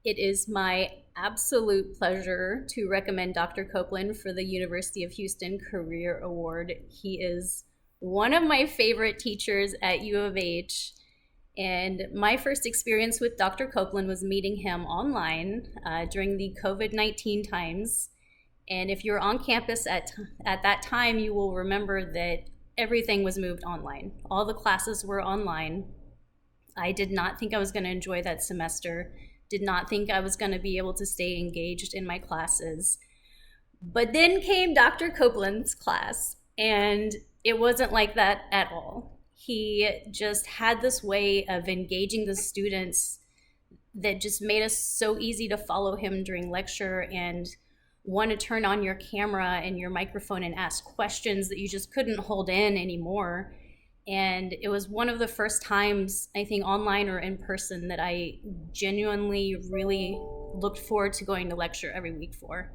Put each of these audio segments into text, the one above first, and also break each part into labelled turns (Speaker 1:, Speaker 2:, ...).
Speaker 1: It is my absolute pleasure to recommend Dr. Copeland for the University of Houston Career Award. He is one of my favorite teachers at U of H. And my first experience with Dr. Copeland was meeting him online during the COVID-19 times. And if you're on campus at that time, you will remember that everything was moved online. All the classes were online. I did not think I was going to enjoy that semester, did not think I was going to be able to stay engaged in my classes. But then came Dr. Copeland's class, and it wasn't like that at all. He just had this way of engaging the students that just made us so easy to follow him during lecture and want to turn on your camera and your microphone and ask questions that you just couldn't hold in anymore. And it was one of the first times, I think online or in person, that I genuinely really looked forward to going to lecture every week for.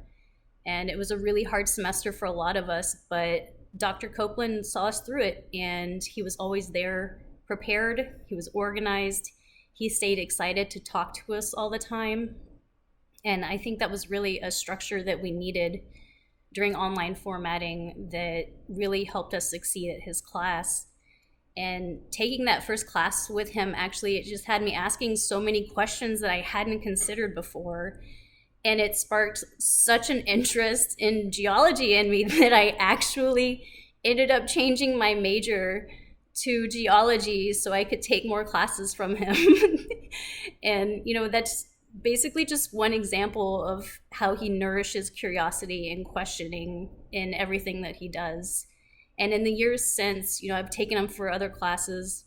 Speaker 1: And it was a really hard semester for a lot of us, but Dr. Copeland saw us through it, and he was always there, prepared, he was organized, he stayed excited to talk to us all the time. And I think that was really a structure that we needed during online formatting that really helped us succeed at his class. And taking that first class with him, actually, it just had me asking so many questions that I hadn't considered before. And it sparked such an interest in geology in me that I actually ended up changing my major to geology so I could take more classes from him. And, that's basically just one example of how he nourishes curiosity and questioning in everything that he does. And in the years since, I've taken him for other classes,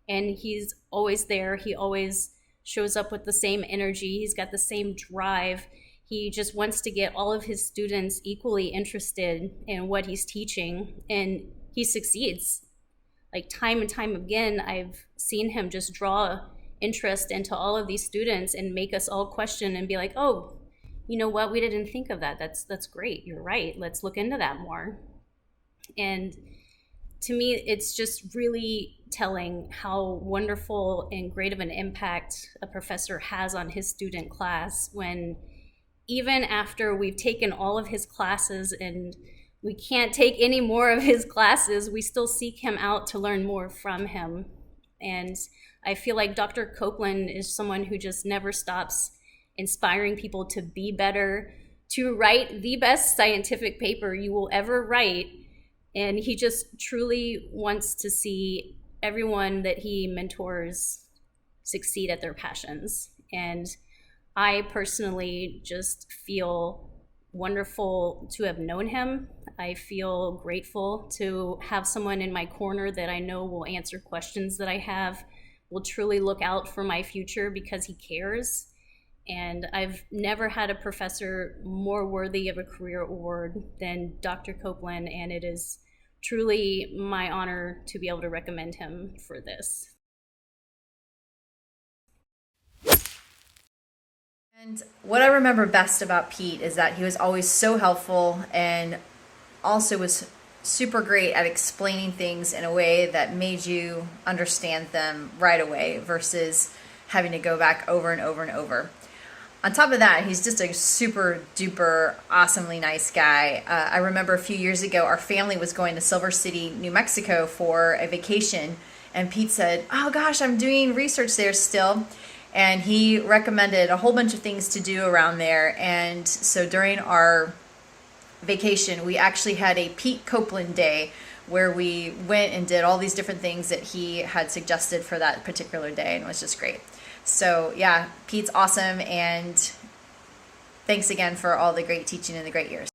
Speaker 1: and he's always there. He always shows up with the same energy. He's got the same drive. He just wants to get all of his students equally interested in what he's teaching, and he succeeds. Like time and time again, I've seen him just draw interest into all of these students and make us all question and be like, oh, you know what? We didn't think of that. That's great. You're right. Let's look into that more. And to me, it's just really telling how wonderful and great of an impact a professor has on his student class when even after we've taken all of his classes and we can't take any more of his classes, we still seek him out to learn more from him. And I feel like Dr. Copeland is someone who just never stops inspiring people to be better, to write the best scientific paper you will ever write. And he just truly wants to see everyone that he mentors succeed at their passions. And I personally just feel wonderful to have known him. I feel grateful to have someone in my corner that I know will answer questions that I have, will truly look out for my future because he cares. And I've never had a professor more worthy of a career award than Dr. Copeland, and it is truly my honor to be able to recommend him for this.
Speaker 2: And what I remember best about Pete is that he was always so helpful and also was super great at explaining things in a way that made you understand them right away versus having to go back over and over and over. On top of that, he's just a super duper awesomely nice guy. I remember a few years ago, our family was going to Silver City, New Mexico for a vacation, and Pete said, oh gosh, I'm doing research there still. And he recommended a whole bunch of things to do around there. And so during our vacation, we actually had a Pete Copeland day where we went and did all these different things that he had suggested for that particular day, and it was just great. So yeah, Pete's awesome, and thanks again for all the great teaching and the great years.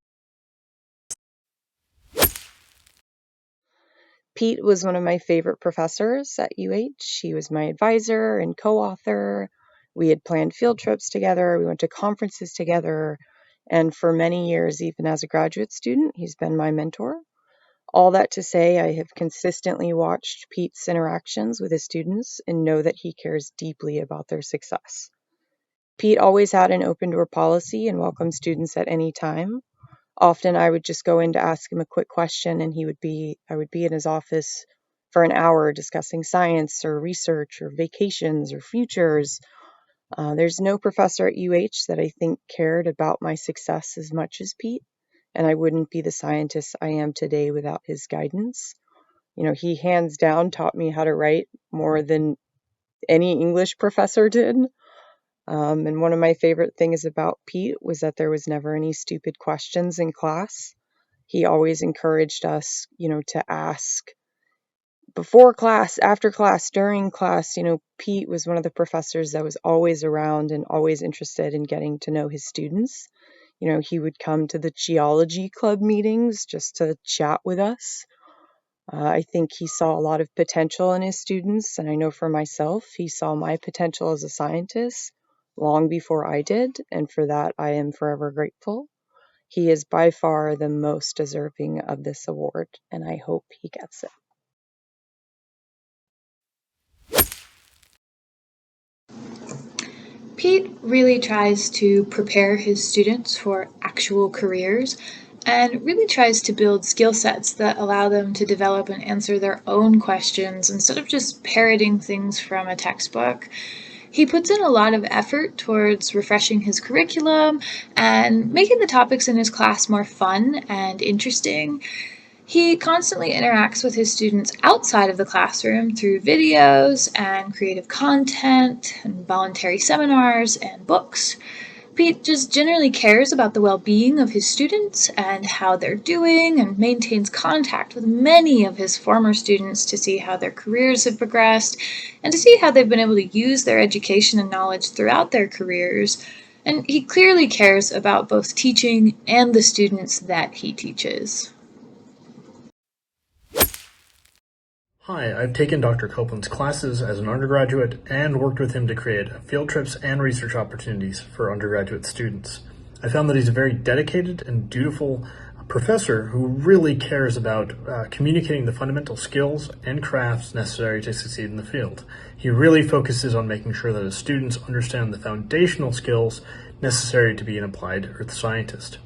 Speaker 3: Pete was one of my favorite professors at UH. He was my advisor and co-author. We had planned field trips together. We went to conferences together. And for many years, even as a graduate student, he's been my mentor. All that to say, I have consistently watched Pete's interactions with his students and know that he cares deeply about their success. Pete always had an open door policy and welcomed students at any time. Often I would just go in to ask him a quick question, and I would be in his office for an hour discussing science or research or vacations or futures. There's no professor at UH that I think cared about my success as much as Pete, and I wouldn't be the scientist I am today without his guidance. He hands down taught me how to write more than any English professor did. And one of my favorite things about Pete was that there was never any stupid questions in class. He always encouraged us, to ask before class, after class, during class. Pete was one of the professors that was always around and always interested in getting to know his students. He would come to the geology club meetings just to chat with us. I think he saw a lot of potential in his students, and I know for myself, he saw my potential as a scientist long before I did, and for that I am forever grateful. He is by far the most deserving of this award, and I hope he gets it.
Speaker 4: Pete really tries to prepare his students for actual careers and really tries to build skill sets that allow them to develop and answer their own questions instead of just parroting things from a textbook. He puts in a lot of effort towards refreshing his curriculum and making the topics in his class more fun and interesting. He constantly interacts with his students outside of the classroom through videos and creative content and voluntary seminars and books. Pete just generally cares about the well-being of his students and how they're doing, and maintains contact with many of his former students to see how their careers have progressed and to see how they've been able to use their education and knowledge throughout their careers. And he clearly cares about both teaching and the students that he teaches.
Speaker 5: Hi, I've taken Dr. Copeland's classes as an undergraduate and worked with him to create field trips and research opportunities for undergraduate students. I found that he's a very dedicated and dutiful professor who really cares about communicating the fundamental skills and crafts necessary to succeed in the field. He really focuses on making sure that his students understand the foundational skills necessary to be an applied earth scientist.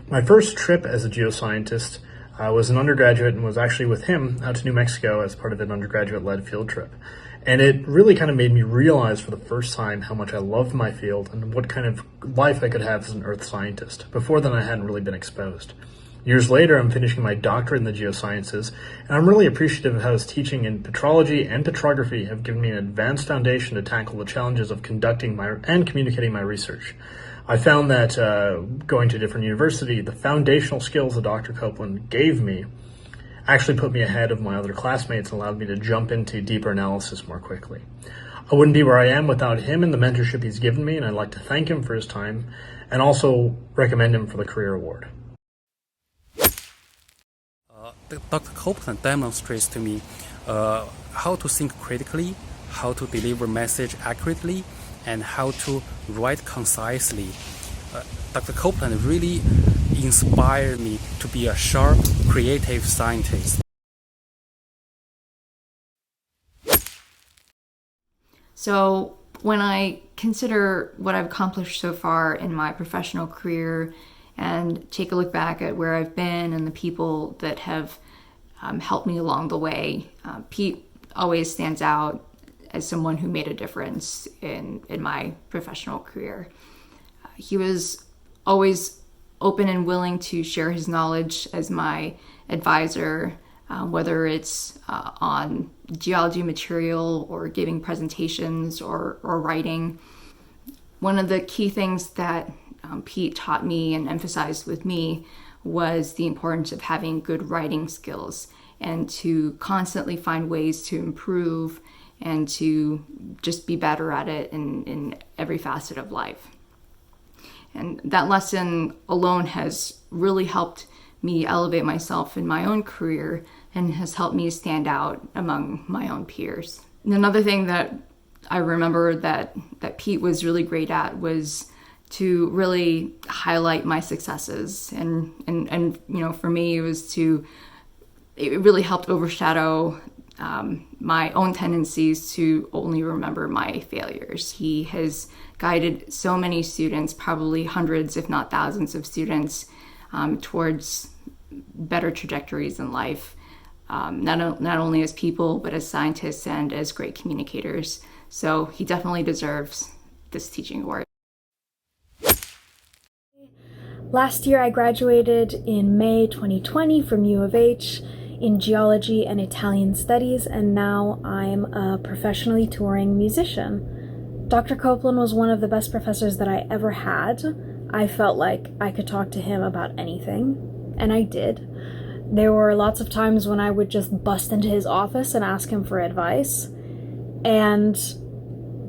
Speaker 5: My first trip as a geoscientist was an undergraduate and was actually with him out to New Mexico as part of an undergraduate-led field trip. And it really kind of made me realize for the first time how much I loved my field and what kind of life I could have as an earth scientist. Before then, I hadn't really been exposed. Years later, I'm finishing my doctorate in the geosciences, and I'm really appreciative of how his teaching in petrology and petrography have given me an advanced foundation to tackle the challenges of conducting and communicating my research. I found that going to a different university, the foundational skills that Dr. Copeland gave me actually put me ahead of my other classmates and allowed me to jump into deeper analysis more quickly. I wouldn't be where I am without him and the mentorship he's given me, and I'd like to thank him for his time and also recommend him for the Career Award.
Speaker 6: Dr. Copeland demonstrates to me how to think critically, how to deliver message accurately, and how to write concisely. Dr. Copeland really inspired me to be a sharp, creative scientist.
Speaker 7: So when I consider what I've accomplished so far in my professional career and take a look back at where I've been and the people that have helped me along the way, Pete always stands out as someone who made a difference in my professional career. He was always open and willing to share his knowledge as my advisor, whether it's on geology material or giving presentations or writing. One of the key things that Pete taught me and emphasized with me was the importance of having good writing skills and to constantly find ways to improve and to just be better at it in every facet of life. And that lesson alone has really helped me elevate myself in my own career and has helped me stand out among my own peers. And another thing that I remember that Pete was really great at was to really highlight my successes. And for me, it really helped overshadow my own tendencies to only remember my failures. He has guided so many students, probably hundreds, if not thousands of students, towards better trajectories in life, not only as people, but as scientists and as great communicators. So he definitely deserves this teaching award.
Speaker 8: Last year I graduated in May 2020 from U of H in geology and Italian studies, and now I'm a professionally touring musician. Dr. Copeland was one of the best professors that I ever had. I felt like I could talk to him about anything, and I did. There were lots of times when I would just bust into his office and ask him for advice. And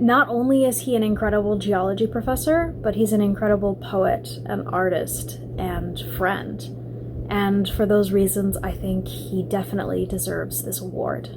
Speaker 8: not only is he an incredible geology professor, but he's an incredible poet and artist and friend. And for those reasons, I think he definitely deserves this award.